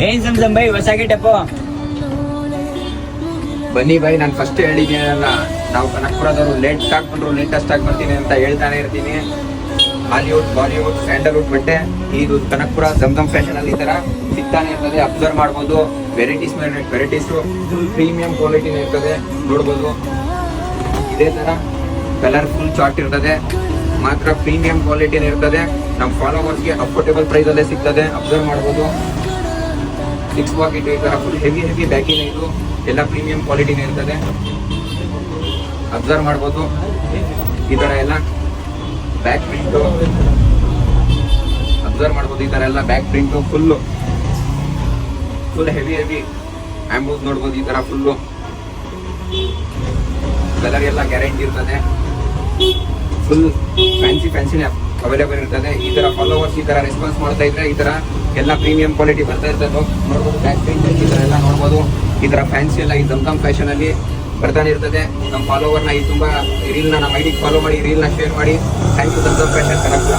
ಏನ್ ಸಂಸಂ ಬೈ ಹೊಸ ಗೆಟಪ್ಪು? ಬನ್ನಿ ಬೈ, ನಾನು ಫಸ್ಟ್ ಹೇಳಿದ್ದೀನಲ್ಲ, ನಾವು ಕನಕಪುರದವರು ಲೇಟ್ ಆಗಿ ಬಂದ್ರು ಲೇಟೆಸ್ಟ್ ಆಗಿ ಬರ್ತೀನಿ ಅಂತ ಹೇಳ್ತಾನೆ ಇರ್ತೀನಿ. ಹಾಲಿವುಡ್, ಬಾಲಿವುಡ್, ಸ್ಯಾಂಡಲ್ವುಡ್ ಬಟ್ಟೆ ಇದು ಕನಕಪುರ ಜಮ್ಜಮ್ ಫ್ಯಾಷನ್ ಅಲ್ಲಿ ಈ ತರ ಸಿಗ್ತಾನೆ ಇರ್ತದೆ. ಅಬ್ಸರ್ವ್ ಮಾಡ್ಬೋದು. ವೆರೈಟೀಸ್ ಮೇಲೆ ವೆರೈಟೀಸು ಫುಲ್ ಪ್ರೀಮಿಯಂ ಕ್ವಾಲಿಟಿನ ಇರ್ತದೆ, ನೋಡ್ಬೋದು. ಇದೇ ತರ ಕಲರ್ಫುಲ್ ಚಾರ್ಟ್ ಇರ್ತದೆ, ಮಾತ್ರ ಪ್ರೀಮಿಯಂ ಕ್ವಾಲಿಟಿನ ಇರ್ತದೆ. ನಮ್ಮ ಫಾಲೋವರ್ಸ್ಗೆ ಅಫೋರ್ಡೆಬಲ್ ಪ್ರೈಸ್ ಅಲ್ಲೇ ಸಿಗ್ತದೆ, ಅಬ್ಸರ್ವ್ ಮಾಡ್ಬೋದು. 6 ಪಾಕೆಟ್ ಈ ತರ ಫುಲ್ ಹೆವಿ ಬ್ಯಾಕಿನ ಇದು ಎಲ್ಲ ಪ್ರೀಮಿಯಂ ಕ್ವಾಲಿಟಿನ ಇರ್ತದೆ, ಅಬ್ಸರ್ವ್ ಮಾಡ್ಬೋದು. ಈ ತರ ಎಲ್ಲ ಬ್ಯಾಕ್ ಪ್ರಿಂಟು ಅಬ್ಸರ್ವ್ ಮಾಡ್ಬೋದು. ಈ ತರ ಎಲ್ಲ ಬ್ಯಾಕ್ ಪ್ರಿಂಟು ಫುಲ್ ಹೆವಿ ಆಂಬೂಸ್ ನೋಡ್ಬೋದು. ಈ ತರ ಫುಲ್ಲು ಕಲರ್ ಎಲ್ಲ ಗ್ಯಾರಂಟಿ ಇರ್ತದೆ, ಫುಲ್ ಫ್ಯಾನ್ಸಿನೇ ಅವೈಲೇಬಲ್ ಇರ್ತದೆ. ಈ ತರ ಫಾಲೋವರ್ಸ್ ಈ ತರ ರೆಸ್ಪಾನ್ಸ್ ಮಾಡ್ತಾ ಇದ್ರೆ ಈ ತರ ಎಲ್ಲ ಪ್ರೀಮಿಯಂ ಕ್ವಾಲಿಟಿ ಬರ್ತಾ ಇರ್ತದೆ, ನೋಡ್ಬೋದು. ಬ್ಯಾಕ್ ಪ್ರಿಂಟ್ ಈ ತರ ಎಲ್ಲ ನೋಡ್ಬೋದು. ಈ ತರ ಫ್ಯಾನ್ಸಿ ಎಲ್ಲ ಈ ಜಮ್ಜಮ್ ಫ್ಯಾಷನ್ ಅಲ್ಲಿ ಬರ್ತಾನೆ ಇರ್ತದೆ. ನಮ್ಮ ಫಾಲೋವರ್ನ ಈ ತುಂಬಾ ರೀಲ್ನ ನಮ್ಮ ಐಡಿಗೆ ಫಾಲೋ ಮಾಡಿ, ರೀಲ್ನ ಶೇರ್ ಮಾಡಿ. Thank you Zamzam fashion Kanakapura.